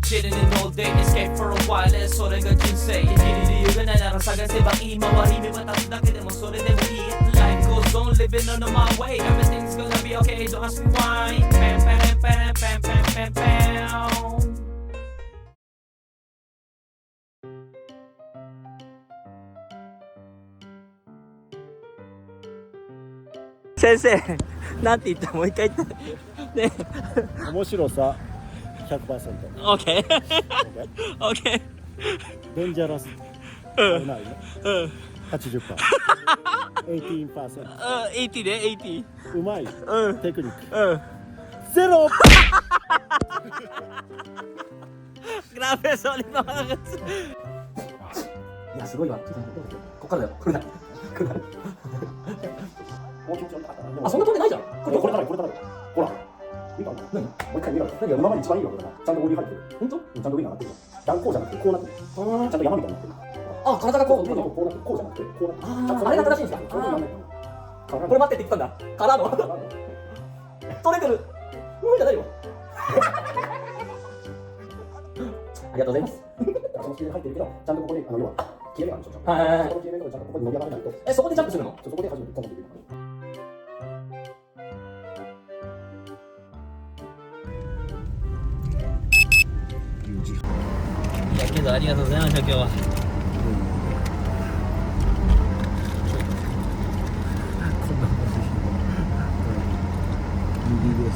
Chilling all day, escape for a while それが人生生きる理由がないなら探せばいい周り見渡すだけでもそれでもいい Life goes on, living on my way Everything's gonna be okay, don't ask me why Pam, pam, pam, pam, pam, pam, pam 先生、なんて言ったもう一回言ってね面白さ 100%。 OK OK デンジャラス危ないね。80%。18%。80で80うまい。テクニック。ゼロ。Grabe, solid mga kagas. いや、すごいわ。こっからだよ。来るな。来るな。あ、そんな飛んでないじゃん。これからほら。見た？何？もう一回見ろ。今まで一番いいよ、これな。ちゃんとボディ入ってる。本当？ちゃんと上に上がってる。断こうじゃなくて、こうなってる。ちゃんと山みたいになってる。あ、体がこうなって、こうじゃなくて、こうなってる。あれが正しいんですか？これ待ってって言ったんだ。からの。取れてる。じゃないよ。ありがとうございます。その切れ目入ってるけど、ちゃんとここで、要は、切れ目があるでしょ。その切れ目がちゃんとここに伸び上がらないと。そこでジャンプするの？そこで初めて飛んでくる。いやけどありがとうございました今日は。右です。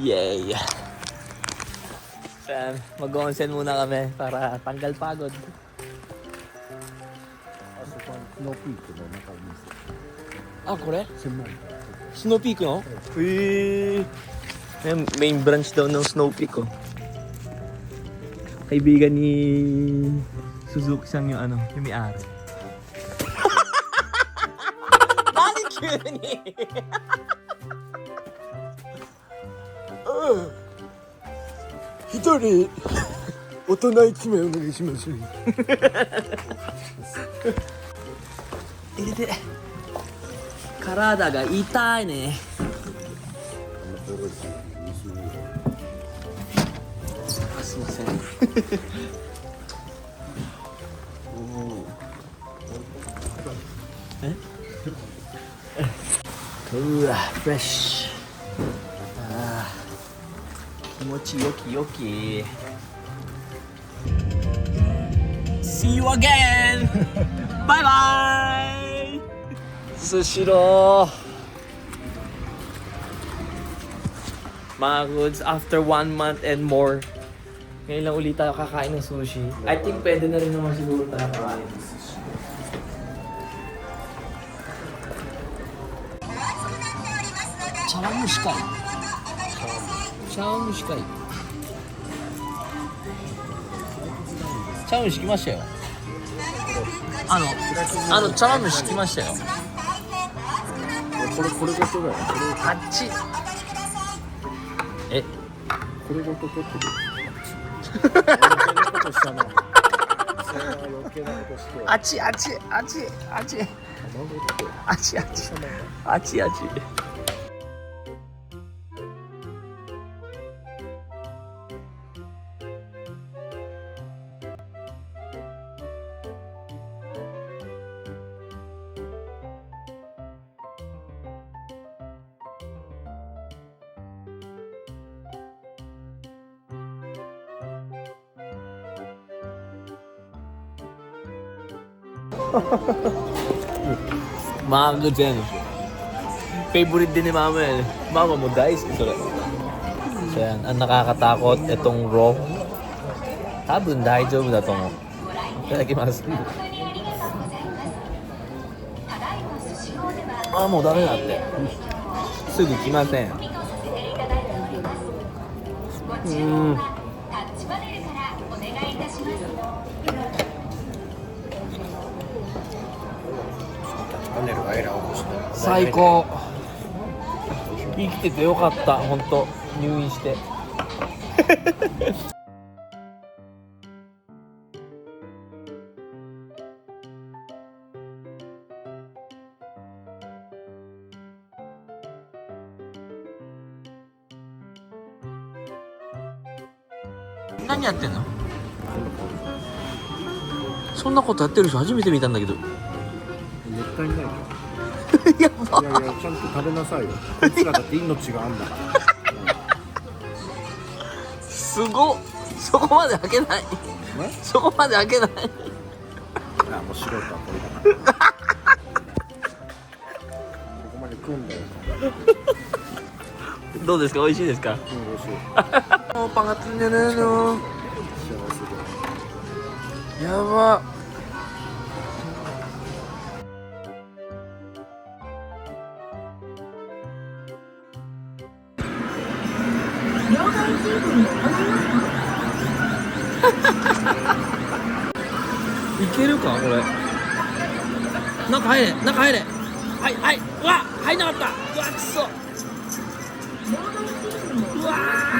Yay! Mag-onsen muna kami para tanggal pagod. あそこはスノーピークの中に。あ、これ？専門。スノーピークの？Main branch daw ng Snow Peak oh. Kaibigan ni Suzuki sang yung ano, yung may-ari. Bakit yun eh? 一人大人1名お願いします。入れて。体が痛いね。あ、すいません。うわ、フレッシュ。あー、気持ちよきよき。See you again! Bye bye! スシロー。Mga goods, after 1 month and more, ngayon lang ulit tayo kakain ng sushi. I think pwede na rin naman siguro tayo kakain ng sushi. Chawanmushi-kai. Chawanmushi-kai. Chawanmushi 来ましたよ。Chawanmushi 来ましたよ。これごとだよ。あっち。え、これごと取ってる。余計なことしたな。それは余計なことして。あっち。卵って。あっち。Mga goods yan. Favorite din ni Mama yan. Mama mo guys, ito lang. So yan, ang nakakatakot, itong raw. Tabun daijoubu da tomo. Itadakimasu. Ah, もうダメだって。すぐ来ません。最高。生きててよかった、本当入院して。何やってんの？そんなことやってる人初めて見たんだけど。絶対にないよ。やば。いやいや、ちゃんと食べなさいよ。こいつらだって命があんだから。すごっ。そこまで開けない。ね、そこまで開けない。あ、もう素人はこれだから。ここまで食うんだよ。どうですか？美味しいですか？うん、美味しい。パンがつんでるの。幸せで。やば。いけるかこれ。中入れ、中入れ。はいはい。うわ、入んなかった。うわ、くそ。うわ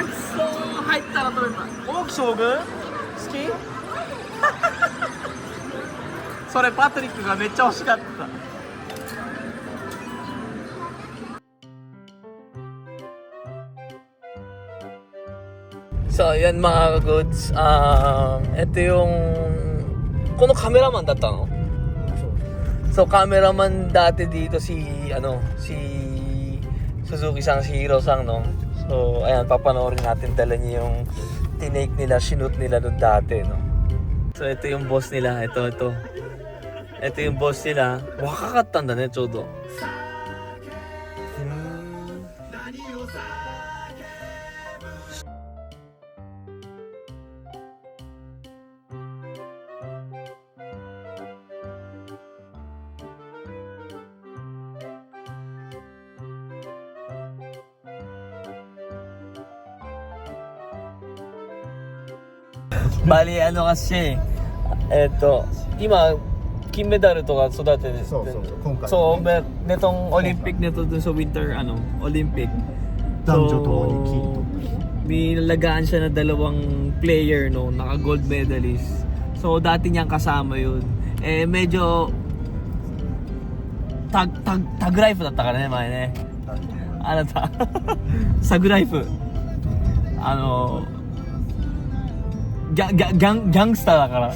ー、くそー。入ったら取れた。大木将軍好き？それパトリックがめっちゃ欲しかった。So, yan mga goods. Ito yung... Kuno cameraman data, no? So, cameraman dati dito si Suzuki-san, si Hiro-san, no? So, ayan, papanoorin natin dala niya yung tinake nila, shoot nila doon dati, no? So, ito yung boss nila. Ito. Ito yung boss nila. Wakakattanda ne, chodo. Bali, ano kasi, eto, ima, 金メダルとか育てて、そう今回そう、netong Olympic nito dun sa winter, Olympic. 男女ともに金 Nilalagaan siya na dalawang player, no, naka gold medalist. So, dati niyang kasama yun. Eh, medyo, tag life だったからね、前ね。あなた、サグライフ。ギャングスターだから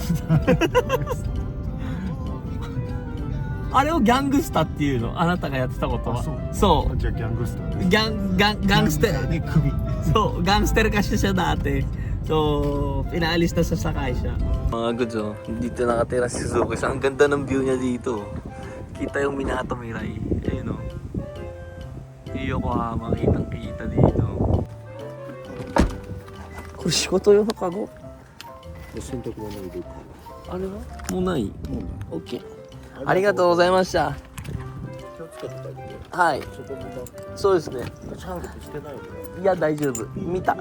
あれをギャングスターっていうの、あなたがやってたことは。そう。じゃあギャングスターです。ギャンステル。そう、ギャンステルkasi siya dati. So, pinaalis na sa sakay siya. Mga goods, oh. Dito nakatira si Suzuki. Ang ganda ng view niya dito. Kita yung Minato Mirai. Ayun, oh. Yokohama, kitang-kita dito. これ仕事用のカゴ？洗濯物入れるかあれはもうない？もうない。オッケー。ありがとうございました。気をつけてたりね。はい。そこもそうですね。シャンプーしてないよね。いや大丈夫。見た。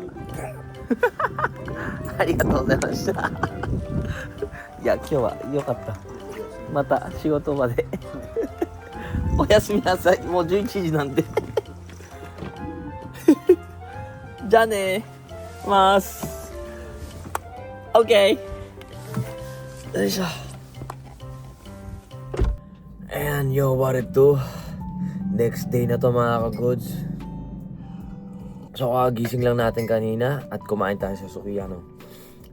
ありがとうございました。いや今日は良かった。また仕事場で。おやすみなさい。もう11時なんで。じゃあね。ます。OK。よいしょ。And yo, what it do? Next day na to mga ka-goods. So kagising lang natin kanina at kumain tayo sa Sukiya, no?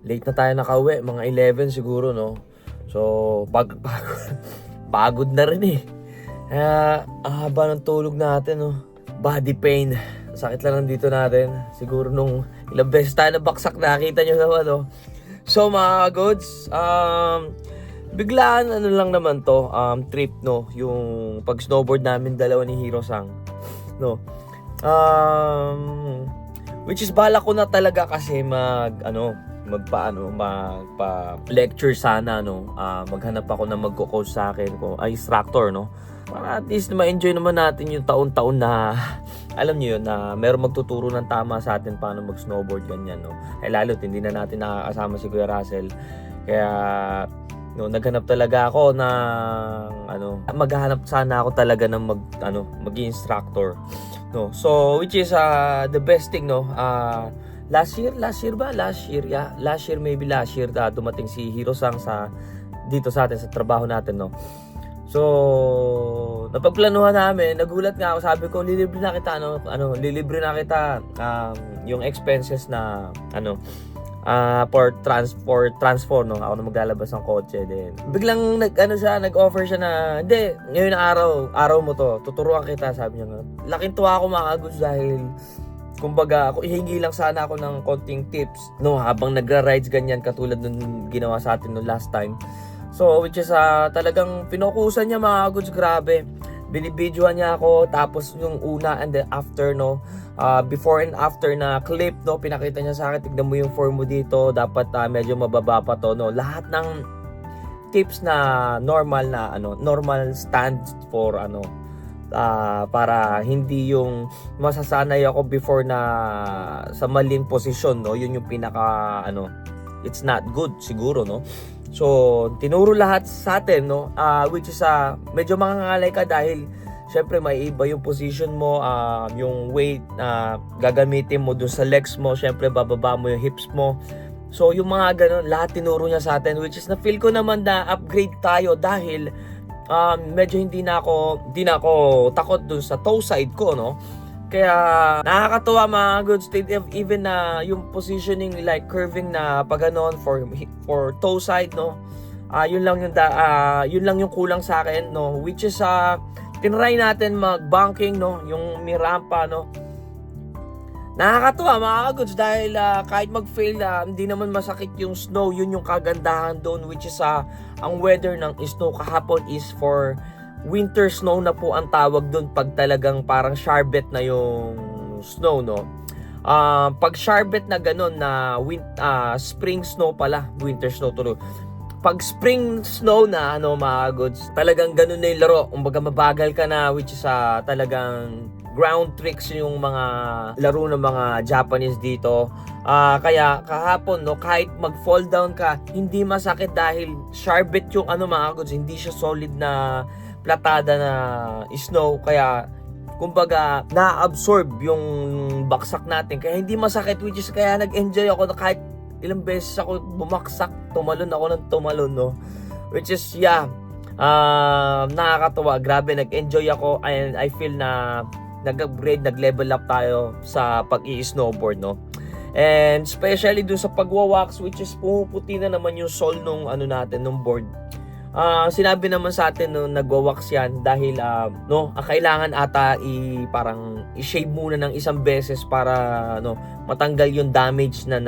Late na tayo nakauwi, mga 11 siguro, no? So pagod na rin eh. Kaya ang haba ng tulog natin, no? Body pain. Sakit lang nandito natin. Siguro nung ilang beses tayo nabaksak, nakita nyo naman, no? So mga ka-goods, biglaan ano lang naman to, trip, no, yung pag snowboard namin dalawa ni Hiro-san, no. Which is bala ko na talaga kasi magpa lecture sana, no. Maghanap ako na magko-coach sa akin ko, instructor, no. Para at least ma-enjoy naman natin yung taon-taon na alam niyo yun, na meron magtuturo ng tama sa atin paano mag-snowboard ganyan, no. Eh lalo't hindi na natin nakakasama si Kuya Russell. Kaya no, naghanap talaga ako ng maghahanap sana ako talaga ng mag-instructor, no. So which is the best thing, no. Last year dumating si Hiro-san dito sa atin sa trabaho natin, no. So napagplanuhan namin, nagulat nga ako, sabi ko lilibre na kita yung expenses na for transfer, no? Ako na maglalabas ng kotse din. Biglang nag-offer siya na, hindi, ngayon na araw mo to, tuturuan kita, sabi niya nga. Laking tuwa ako mga goods dahil kumbaga, hingi lang sana ako ng konting tips, no, habang nagra-rides ganyan katulad nung ginawa sa atin nung last time. So, which is talagang pinokusan niya mga goods, grabe. Binibidyohan niya ako, tapos yung una and then after, no, before and after na clip, no, pinakita niya sa akin, tignan mo yung form mo dito, dapat medyo mababa pa to, no. Lahat ng tips na normal stand for para hindi yung masasanay ako before na sa maling posisyon, no. Yun yung pinaka it's not good siguro, no. So tinuro lahat sa atin, no, which is medyo mangangalay ka dahil syempre may iba yung position mo, yung weight gagamitin mo dun sa legs mo, syempre bababa mo yung hips mo. So yung mga ganun, lahat tinuro niya sa atin, which is na feel ko naman na upgrade tayo dahil medyo hindi na ako takot dun sa toe side ko, no. Kaya nakakatuwa mga goods, even na yung positioning like curving na pag ganon for toe side, no. Yun lang yung kulang sa akin, no, which is tinry natin mag-banking, no, yung may rampa, no. Nakakatuwa mga goods dahil kahit mag-fail, hindi naman masakit yung snow. Yun yung kagandahan doon, which is ang weather ng snow kahapon is for winter snow na po ang tawag doon pag talagang parang sharbet na yung snow, no. Pag sharbet na ganun na spring snow pala, winter snow tuloy. Pag spring snow na mga goods, talagang ganun na yung laro. Kumbaga mabagal ka na, which is talagang ground tricks yung mga laro ng mga Japanese dito. Kaya kahapon, no, kahit mag-fall down ka, hindi masakit dahil sharbet yung mga goods, hindi siya solid na platada na snow, kaya kumbaga na-absorb yung baksak natin, kaya hindi masakit, which is kaya nag-enjoy ako na kahit ilang beses ako bumaksak, tumalon ako ng tumalon, no, which is nakakatuwa, grabe, nag-enjoy ako and I feel na nag-upgrade, nag-level up tayo sa pag-i-snowboard, no. And especially dun sa pagwawax, which is pumuputi na naman yung sole nung natin, nung board. Sinabi naman sa atin nung nagwawax yan dahil kailangan ata parang i-shave muna ng isang beses para matanggal yung damage na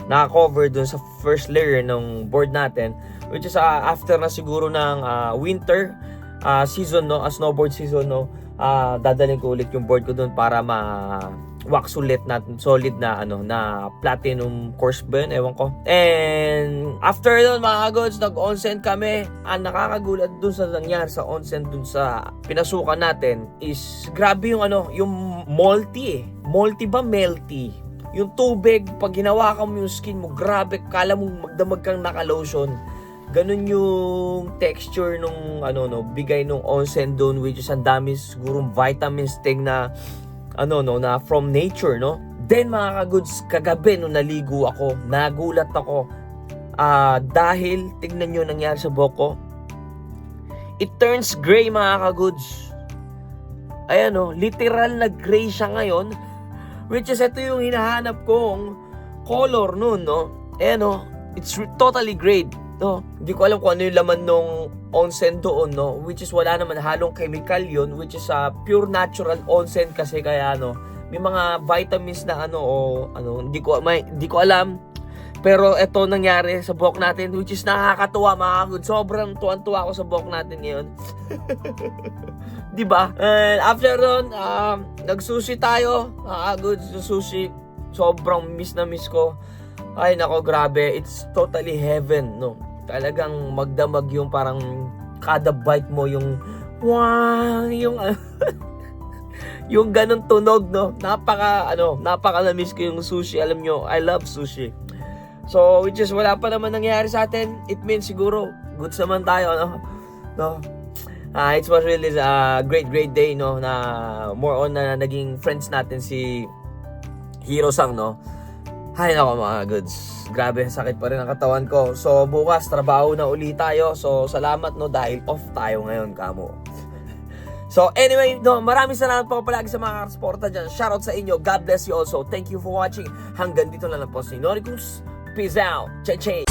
naka-cover dun sa first layer ng board natin, which is after na siguro ng winter season, no, snowboard season, no, dadalhin ko ulit yung board ko dun para wax ulit natin, solid na na platinum course ba yun, ewan ko. And after nun mga goods, nag-onsen kami. Ang nakakagulat dun sa nangyari sa onsen dun sa pinasukan natin is grabe yung yung multi ba melty, yung tubig pag hinawakan mo yung skin mo, grabe, kala mo magdamag kang naka-lotion. Ganun yung texture nung bigay nung onsen doon, which is ang dami sigurong vitamins na na from nature, no. Then mga ka-goods, kagabi nung naligo ako, nagulat ako dahil tignan nyo nangyari sa buhok ko, it turns gray mga ka-goods. Ayan, literal na gray siya ngayon, which is ito yung hinahanap kong color nun, no. Ayan, it's totally gray, no. Hindi ko alam kung ano yung laman nung onsen doon, no, which is wala naman halong chemical yun, which is pure natural onsen kasi, kaya may mga vitamins na hindi ko alam, pero ito nangyari sa buhok natin, which is nakakatuwa mga good. Sobrang tuwan-tuwa ako sa buhok natin ngayon. Di ba? And after nun, nag-sushi tayo, good, sushi, sobrang miss na miss ko. Ay nako, grabe, it's totally heaven, no. Talagang magdamag yung parang kada bite mo yung wow, yung yung ganun tunog, no. Napaka na-miss ko yung sushi. Alam nyo, I love sushi. So, which is wala pa naman nangyari sa atin. It means siguro goods naman tayo, no. It was really a great day, no, na more on na naging friends natin si Hiro-san, no. Hay nako mga goods. Grabe, sakit pa rin ang katawan ko. So bukas trabaho na ulit tayo. So salamat, no, dahil off tayo ngayon, kamo. So anyway, no, maraming salamat po palagi sa mga kasuporta dyan. Shoutout sa inyo. God bless you also. Thank you for watching. Hanggang dito na lang po si Noricus. Peace out. Che-che.